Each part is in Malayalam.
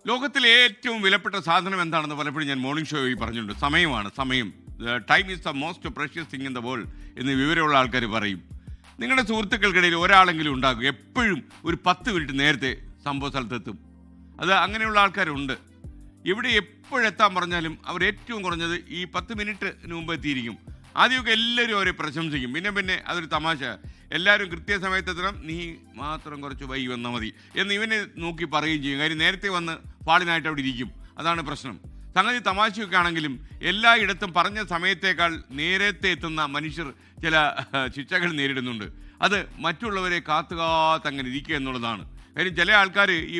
ലോകത്തിലെ ഏറ്റവും വിലപ്പെട്ട സാധനം എന്താണെന്ന് പലപ്പോഴും ഞാൻ മോർണിംഗ് ഷോയിൽ പറഞ്ഞിട്ടുണ്ട്. സമയമാണ്. സമയം. Time is the most precious thing in the world എന്ന് വിവരമുള്ള ആൾക്കാർ പറയും. നിങ്ങളുടെ സുഹൃത്തുക്കൾക്കിടയിൽ ഒരാളെങ്കിലും ഉണ്ടാകും എപ്പോഴും ഒരു 10 മിനിറ്റ് നേരത്തെ സംഭവ സ്ഥലത്തെത്തും. അത് അങ്ങനെയുള്ള ആൾക്കാരുണ്ട്. ഇവിടെ എപ്പോഴെത്താൻ പറഞ്ഞാലും അവർ ഏറ്റവും കുറഞ്ഞത് ഈ 10 മിനിറ്റിന് മുമ്പ് എത്തിയിരിക്കും. ആദ്യമൊക്കെ എല്ലാവരും അവരെ പ്രശംസിക്കും. പിന്നെ അതൊരു തമാശ. എല്ലാവരും കൃത്യസമയത്തെത്തണം, നീ മാത്രം കുറച്ച് വൈകി വന്നാൽ മതി എന്ന് ഇവനെ നോക്കി പറയുകയും ചെയ്യും. കാര്യം നേരത്തെ വന്ന് പാളിനായിട്ട് അവിടെ ഇരിക്കും. അതാണ് പ്രശ്നം. സംഗതി തമാശയൊക്കെ ആണെങ്കിലും എല്ലായിടത്തും പറഞ്ഞ സമയത്തേക്കാൾ നേരത്തെ എത്തുന്ന മനുഷ്യർ ചില ശിക്ഷകൾ നേരിടുന്നുണ്ട്. അത് മറ്റുള്ളവരെ കാത്തുകാത്തങ്ങനെ ഇരിക്കുക എന്നുള്ളതാണ്. കാര്യം ചില ആൾക്കാർ ഈ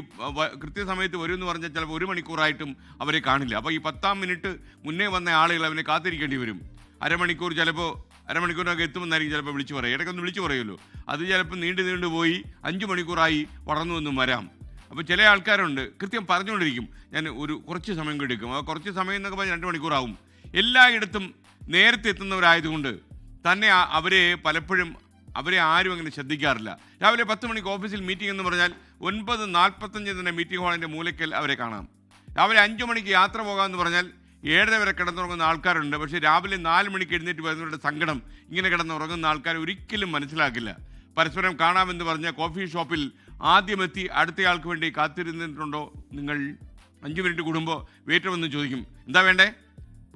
കൃത്യസമയത്ത് വരുമെന്ന് പറഞ്ഞാൽ ചിലപ്പോൾ 1 മണിക്കൂറായിട്ടും അവരെ കാണില്ല. അപ്പോൾ ഈ 10 മിനിറ്റ് മുന്നേ വന്ന ആളുകൾ അവനെ കാത്തിരിക്കേണ്ടി വരും. അരമണിക്കൂർ, ചിലപ്പോൾ അരമണിക്കൂറിനൊക്കെ എത്തുമെന്നായിരിക്കും ചിലപ്പോൾ വിളിച്ചു പറയുക. ഇടയ്ക്കൊന്ന് വിളിച്ചു പറയുമല്ലോ. അത് ചിലപ്പോൾ നീണ്ടു പോയി 5 മണിക്കൂറായി വളർന്നു എന്നും വരാം. അപ്പോൾ ചില ആൾക്കാരുണ്ട് കൃത്യം പറഞ്ഞുകൊണ്ടിരിക്കും, ഞാൻ കുറച്ച് സമയം എടുക്കും. ആ കുറച്ച് സമയം എന്നൊക്കെ പറഞ്ഞാൽ 2 മണിക്കൂറാവും. എല്ലായിടത്തും നേരത്തെ എത്തുന്നവരായതുകൊണ്ട് തന്നെ പലപ്പോഴും അവരെ ആരും അങ്ങനെ ശ്രദ്ധിക്കാറില്ല. രാവിലെ 10 മണിക്ക് ഓഫീസിൽ മീറ്റിംഗ് എന്ന് പറഞ്ഞാൽ 9:45 തന്നെ മീറ്റിംഗ് ഹാളിൻ്റെ മൂലയ്ക്കൽ അവരെ കാണാം. രാവിലെ 5 മണിക്ക് യാത്ര പോകാമെന്ന് പറഞ്ഞാൽ 7:30 വരെ കിടന്നുറങ്ങുന്ന ആൾക്കാരുണ്ട്. പക്ഷേ രാവിലെ 4 മണിക്ക് എഴുന്നേറ്റ് വരുന്നവരുടെ സങ്കടം ഇങ്ങനെ കിടന്നുറങ്ങുന്ന ആൾക്കാർ ഒരിക്കലും മനസ്സിലാക്കില്ല. പരസ്പരം കാണാമെന്ന് പറഞ്ഞ കോഫി ഷോപ്പിൽ ആദ്യമെത്തി അടുത്തയാൾക്ക് വേണ്ടി കാത്തിരുന്നിട്ടുണ്ടോ നിങ്ങൾ? 5 മിനിറ്റ് കൂടുമ്പോൾ വെയിറ്റർ വന്ന് ചോദിക്കും, എന്താ വേണ്ടേ?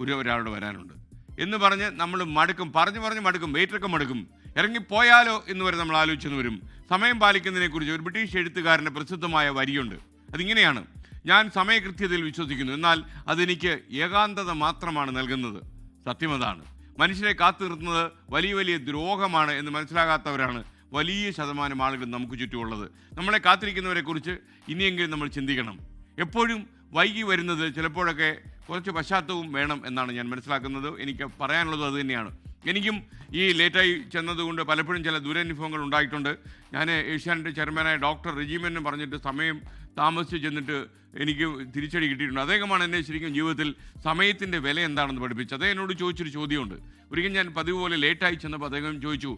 ഒരാളോട് വരാനുണ്ട് എന്ന് പറഞ്ഞ് നമ്മൾ മടുക്കും. പറഞ്ഞ് മടുക്കും. വെയിറ്ററൊക്കെ മടുക്കും. ഇറങ്ങിപ്പോയാലോ എന്ന് വരെ നമ്മൾ ആലോചിച്ചെന്ന് വരും. സമയം പാലിക്കുന്നതിനെക്കുറിച്ച് ഒരു ബ്രിട്ടീഷ് എഴുത്തുകാരൻ്റെ പ്രസിദ്ധമായ വരിയുണ്ട്. അതിങ്ങനെയാണ്: ഞാൻ സമയകൃത്യതയിൽ വിശ്വസിക്കുന്നു, എന്നാൽ അതെനിക്ക് ഏകാന്തത മാത്രമാണ് നൽകുന്നത്. സത്യമതാണ്. മനുഷ്യരെ കാത്തു നിർത്തുന്നത് വലിയ ദ്രോഹമാണ് എന്ന് മനസ്സിലാകാത്തവരാണ് വലിയ ശതമാനം ആളുകൾ നമുക്ക് ചുറ്റുമുള്ളത്. നമ്മളെ കാത്തിരിക്കുന്നവരെക്കുറിച്ച് ഇനിയെങ്കിലും നമ്മൾ ചിന്തിക്കണം. എപ്പോഴും വൈകി വരുന്നത് ചിലപ്പോഴൊക്കെ കുറച്ച് പശ്ചാത്തലവും വേണം എന്നാണ് ഞാൻ മനസ്സിലാക്കുന്നത്. എനിക്ക് പറയാനുള്ളത് അത് തന്നെയാണ്. എനിക്കും ഈ ലേറ്റായി ചെന്നതുകൊണ്ട് പലപ്പോഴും ചില ദുരനുഭവങ്ങൾ ഉണ്ടായിട്ടുണ്ട്. ഞാൻ ഏഷ്യാനെറ്റ് ചെയർമാനായ ഡോക്ടർ റെജിമെന്ന് പറഞ്ഞിട്ട് സമയം താമസിച്ച് ചെന്നിട്ട് എനിക്ക് തിരിച്ചടി കിട്ടിയിട്ടുണ്ട്. അദ്ദേഹമാണ് എന്നെ ശരിക്കും ജീവിതത്തിൽ സമയത്തിൻ്റെ വില എന്താണെന്ന് പഠിപ്പിച്ചത്. അദ്ദേഹം എന്നോട് ചോദിച്ചൊരു ചോദ്യമുണ്ട്. ഒരിക്കലും ഞാൻ പതിവ് പോലെ ലേറ്റായി ചെന്നപ്പോൾ അദ്ദേഹം ചോദിച്ചു,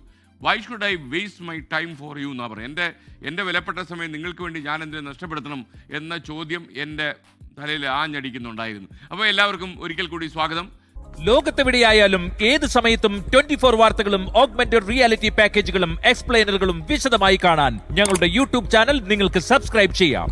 why should I waste my time for you എന്നാണ് പറയുന്നത്. എൻ്റെ വിലപ്പെട്ട സമയം നിങ്ങൾക്ക് വേണ്ടി ഞാൻ എന്തിനെ നഷ്ടപ്പെടുത്തണം എന്ന ചോദ്യം എൻ്റെ തലയിൽ ആഞ്ഞടിക്കുന്നുണ്ടായിരുന്നു. അപ്പോൾ എല്ലാവർക്കും ഒരിക്കൽ കൂടി സ്വാഗതം. ലോകത്തെവിടെയായാലും ഏത് സമയത്തും 24 വാർത്തകളും ഓഗ്മെന്റഡ് റിയാലിറ്റി പാക്കേജുകളും എക്സ്പ്ലെയിനറുകളും വിശദമായി കാണാൻ ഞങ്ങളുടെ യൂട്യൂബ് ചാനൽ നിങ്ങൾക്ക് സബ്സ്ക്രൈബ് ചെയ്യാം.